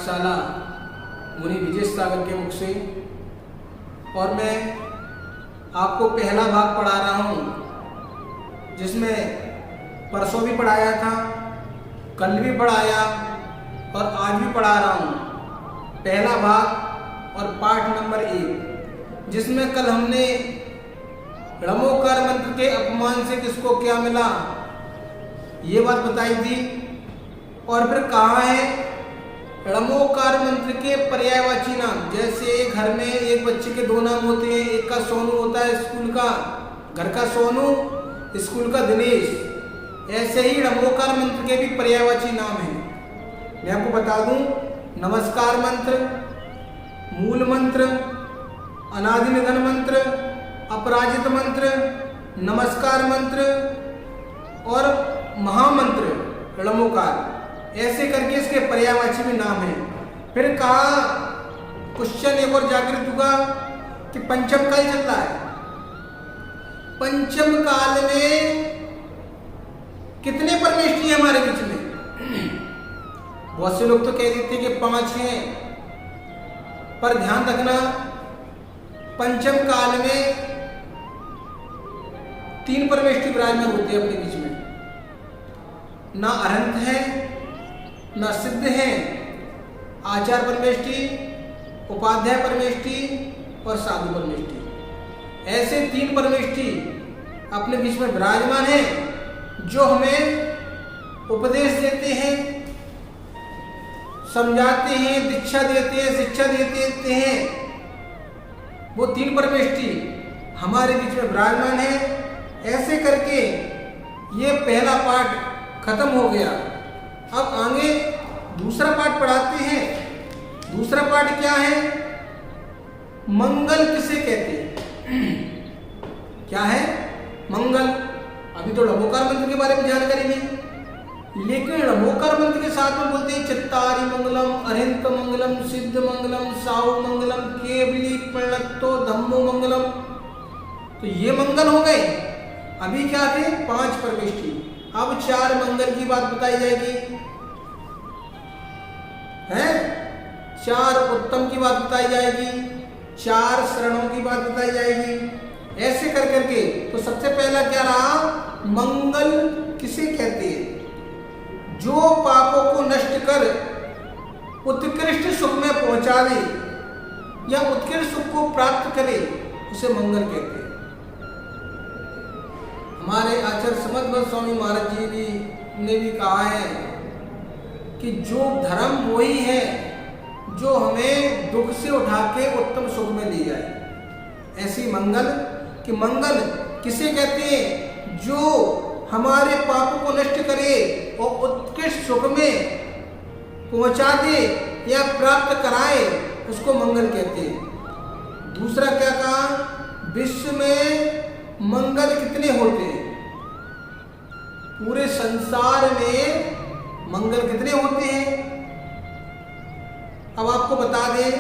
पाठशाला मुनि विजय सागर के मुख से, और मैं आपको पहला भाग पढ़ा रहा हूँ, जिसमें परसों भी पढ़ाया था, कल भी पढ़ाया और आज भी पढ़ा रहा हूँ। पहला भाग और पाठ नंबर 1, जिसमें कल हमने णमोकार मंत्र के अपमान से किसको क्या मिला ये बात बताई थी, और फिर कहा है णमोकार मंत्र के पर्यायवाची नाम। जैसे घर में एक बच्चे के 2 नाम होते हैं, एक का सोनू होता है स्कूल का, घर का सोनू, स्कूल का दिनेश, ऐसे ही णमोकार मंत्र के भी पर्यायवाची नाम हैं। मैं आपको बता दूं, नमस्कार मंत्र, मूल मंत्र, अनादि निधन मंत्र, अपराजित मंत्र, नमस्कार मंत्र और महामंत्र णमोकार, ऐसे करके इसके पर्यायवाची भी नाम है। फिर कहा क्वेश्चन एक और जागृत हुआ कि पंचम काल चल रहा है, पंचम काल में कितने परमेष्ठी है हमारे बीच में? बहुत से लोग तो कह देते हैं कि 5 हैं, पर ध्यान रखना पंचम काल में 3 परमेष्ठी विराजमान होते हैं अपने बीच में। ना अरहंत है, ना सिद्ध है, आचार परमेष्ठी, उपाध्याय परमेष्ठी और साधु परमेष्ठी, ऐसे 3 परमेष्ठी अपने बीच में विराजमान हैं, जो हमें उपदेश देते हैं, समझाते हैं, दीक्षा देते हैं, शिक्षा देते हैं। वो 3 परमेष्ठी हमारे बीच में विराजमान है। ऐसे करके ये पहला पाठ खत्म हो गया। अब आगे दूसरा पाठ पढ़ाते हैं। दूसरा पाठ क्या है? मंगल किसे कहते हैं? क्या है मंगल? अभी तो णमोकार मंत्र के बारे में जानकारी नहीं, लेकिन णमोकार मंत्र के साथ में बोलते हैं चित्तारी मंगलम, अरिहंत मंगलम, सिद्ध मंगलम, साहु मंगलम, केवली प्रणतो धम्मो मंगलम। तो ये मंगल हो गए। अभी क्या थे? 5 परमेष्ठी। अब 4 मंगल की बात बताई जाएगी, है 4 उत्तम की बात बताई जाएगी, 4 शरणों की बात बताई जाएगी। ऐसे कर करके तो सबसे पहला क्या रहा? मंगल किसे कहते हैं? जो पापों को नष्ट कर उत्कृष्ट सुख में पहुंचा दे या उत्कृष्ट सुख को प्राप्त करे, उसे मंगल कहते हैं। हमारे आचार्य समर्थ स्वामी महाराज जी ने भी कहा है कि जो धर्म वही है जो हमें दुख से उठा के उत्तम सुख में ले जाए। ऐसी मंगल कि मंगल किसे कहते हैं? जो हमारे पापों को नष्ट करे और उत्कृष्ट सुख में पहुंचा दे या प्राप्त कराए, उसको मंगल कहते हैं। दूसरा क्या कहा? विश्व में मंगल कितने होते हैं? पूरे संसार में मंगल कितने होते हैं? अब आपको बता दें,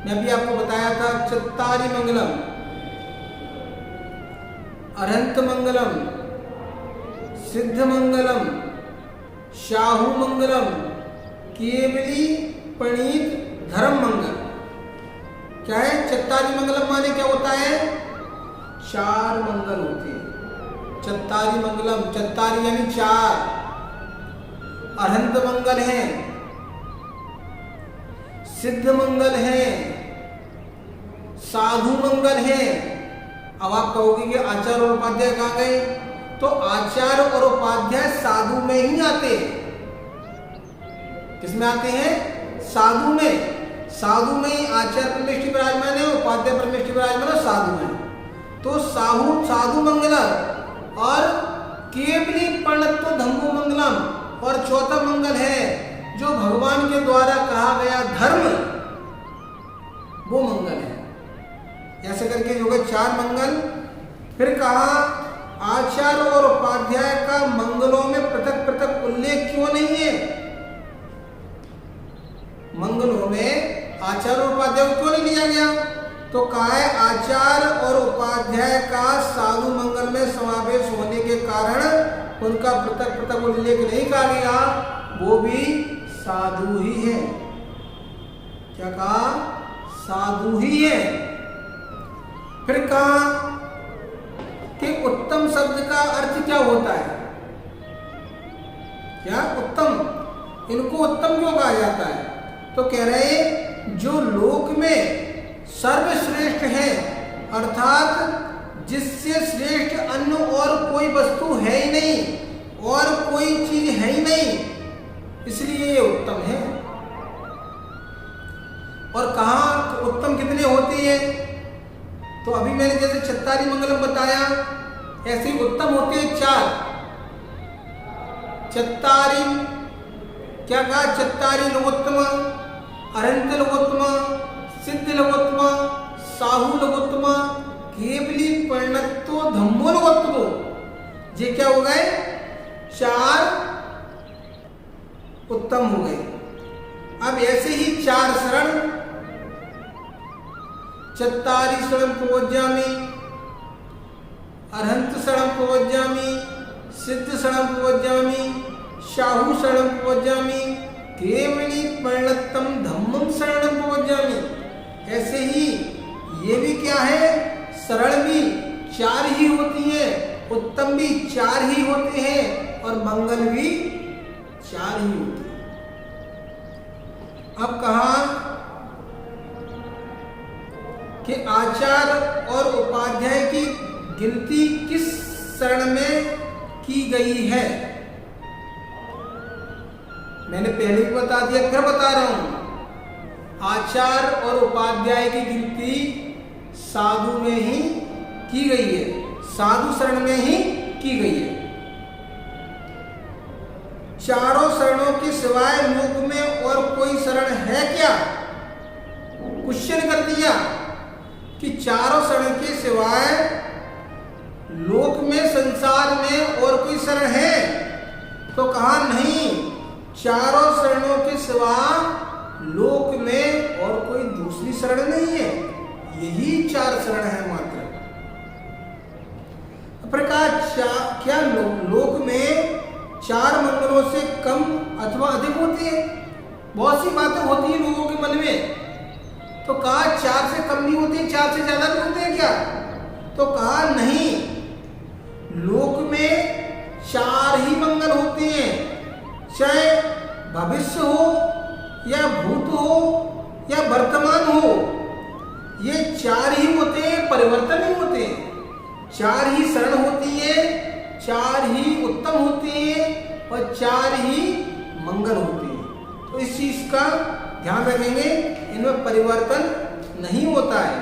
मैं भी आपको बताया था, चित्तारी मंगलम, अरहंत मंगलम, सिद्ध मंगलम, शाहु मंगलम, केवली प्रणीत धर्म मंगल। क्या है? चित्तारी मंगलम माने क्या होता है? 4 मंगल होते हैं। चित्तारी मंगलम, चित्तारी यानी 4, अरहंत मंगल है, सिद्ध मंगल है, साधु मंगल है। अब आप कहोगे कि आचार्य और उपाध्याय कहाँ गए? तो आचार्य और उपाध्याय साधु में ही आते हैं। किसमें आते हैं? साधु में। साधु में ही आचार्य परमेष्ठी विराजमान है, उपाध्याय परमेष्ठी विराजमान है, साधु में। तो साधु मंगल और केवली प्रणतो धम्मो मंगलम, और चौथा मंगल है जो भगवान के द्वारा कहा गया धर्म, वो मंगल है। ऐसे करके जो गए 4 मंगल। फिर कहा आचार्य और उपाध्याय का मंगलों में पृथक पृथक उल्लेख क्यों नहीं है? मंगलों में आचार्य और उपाध्याय को क्यों नहीं लिया गया? तो कहा है आचार्य और उपाध्याय का साधु मंगल में समावेश होने के कारण उनका पृथक पृथक उल्लेख नहीं कहा गया, वो भी साधु ही है। क्या कहा? साधु ही है। फिर कहा कि उत्तम शब्द का अर्थ क्या होता है? क्या उत्तम? इनको उत्तम क्यों कहा जाता है? तो कह रहे जो लोक में सर्वश्रेष्ठ है, अर्थात जिससे श्रेष्ठ अन्य और कोई वस्तु है ही नहीं और कोई चीज है ही नहीं, इसलिए ये उत्तम है। और कहा तो उत्तम कितने होते हैं? तो अभी मैंने जैसे चत्तारी मंगलम बताया, ऐसे ही उत्तम होते हैं 4। चत्तारी, क्या कहा? चत्तारी लोकोत्तम, अरंत लोकोत्तम, सिद्ध लोकोत्तम, साहू लोकोत्तम, केवली परिणतो धम्मो लोकोत्तम। ये क्या हो गए? 4 उत्तम हो गए। अब ऐसे ही 4 शरण, चत्तारी शरण प्रवज्जामि, अरहंत शरण प्रवज्जामि, सिद्ध शरण प्रवज्जामि, साहू शरण प्रवज्जामि, केवली परिणतम धम्मम शरणम प्रवज्जामि। ऐसे ही ये भी क्या है? शरण भी 4 ही होती है, उत्तम भी 4 ही होते हैं और मंगल भी 4 ही होते हैं। अब कहा कि आचार्य और उपाध्याय की गिनती किस शरण में की गई है? मैंने पहले भी बता दिया, फिर बता रहा हूं। आचार्य और उपाध्याय की गिनती साधु में ही की गई है, साधु शरण में ही की गई है। चारों शरणों के सिवाय लोक में और कोई शरण है क्या? क्वेश्चन कर दिया कि चारों शरण के सिवाय लोक में, संसार में और कोई शरण है? तो कहा नहीं, चारों शरणों के सिवा लोक में और कोई दूसरी शरण नहीं है, यही 4 शरण है मात्र। प्रकार क्या लोक में 4 मंगलों से कम अथवा अधिक होती है? बहुत सी बातें होती है लोगों के मन में। तो कहा 4 से कम नहीं होती, 4 से ज्यादा भी होते हैं क्या? तो कहा नहीं, लोक में 4 ही मंगल होते हैं, चाहे भविष्य हो या भूत हो या वर्तमान हो, ये 4 ही होते हैं, परिवर्तन नहीं होते हैं। 4 ही शरण होती है, 4 ही उत्तम होते हैं और 4 ही मंगल होते हैं। तो इस चीज का ध्यान रखेंगे, इनमें परिवर्तन नहीं होता है।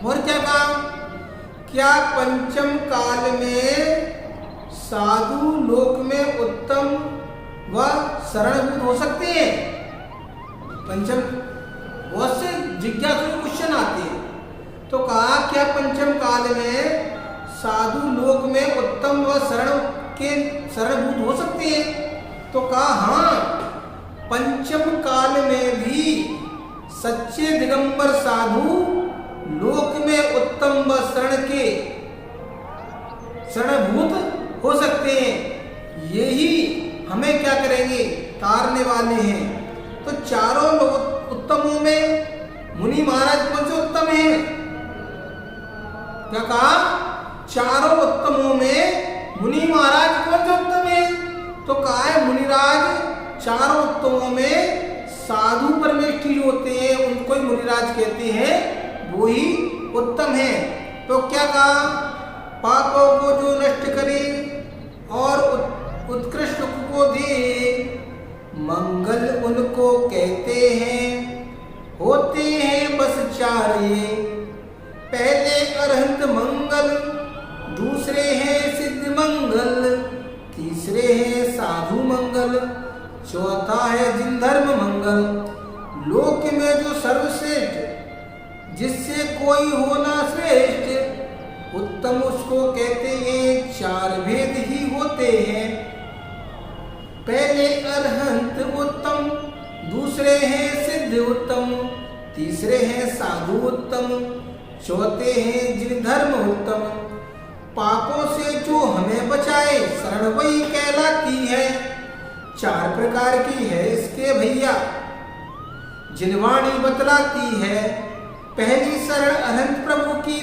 और क्या कहा? क्या पंचम काल में साधु लोक में उत्तम व शरणभूत हो सकते हैं? पंचम, बहुत से जिज्ञासु क्वेश्चन आते हैं। तो कहा क्या पंचम काल में साधु लोक में उत्तम व शरणभूत हो सकते हैं? तो कहा हाँ, पंचम काल में भी सच्चे दिगंबर साधु लोक में उत्तम व शरणभूत हो सकते हैं। यही हमें क्या करेंगे? तारने वाले हैं। तो चारों उत्तमों में मुनि महाराज कौन से उत्तम हैं? क्या कहा? चारों उत्तमों में मुनि महाराज कौन से उत्तम हैं? तो कहा है मुनिराज चारों उत्तमों में साधु परमेष्ठी जो होते हैं उनको ही मुनिराज कहते हैं, वो ही उत्तम है। तो क्या कहा? पापों को जो नष्ट करे और उत्कृष्ट को दे, मंगल उनको कहते हैं, होते हैं बस 4 ये। पहले अरहंत मंगल, दूसरे हैं सिद्ध मंगल, तीसरे हैं साधु मंगल, चौथा है जिन धर्म मंगल। लोक में जो सर्वश्रेष्ठ, जिससे कोई हो ना श्रेष्ठ, उत्तम उसको कहते हैं। 4 भेद ही होते हैं। पहले अरहंत उत्तम, दूसरे हैं सिद्ध उत्तम, तीसरे हैं साधु उत्तम, चौथे हैं जिन धर्म उत्तम। पापों से जो हमें बचाए, शरण वही कहलाती है। चार प्रकार की है इसके भैया, जिनवाणी बतलाती है पहली शरण अनंत प्रभु की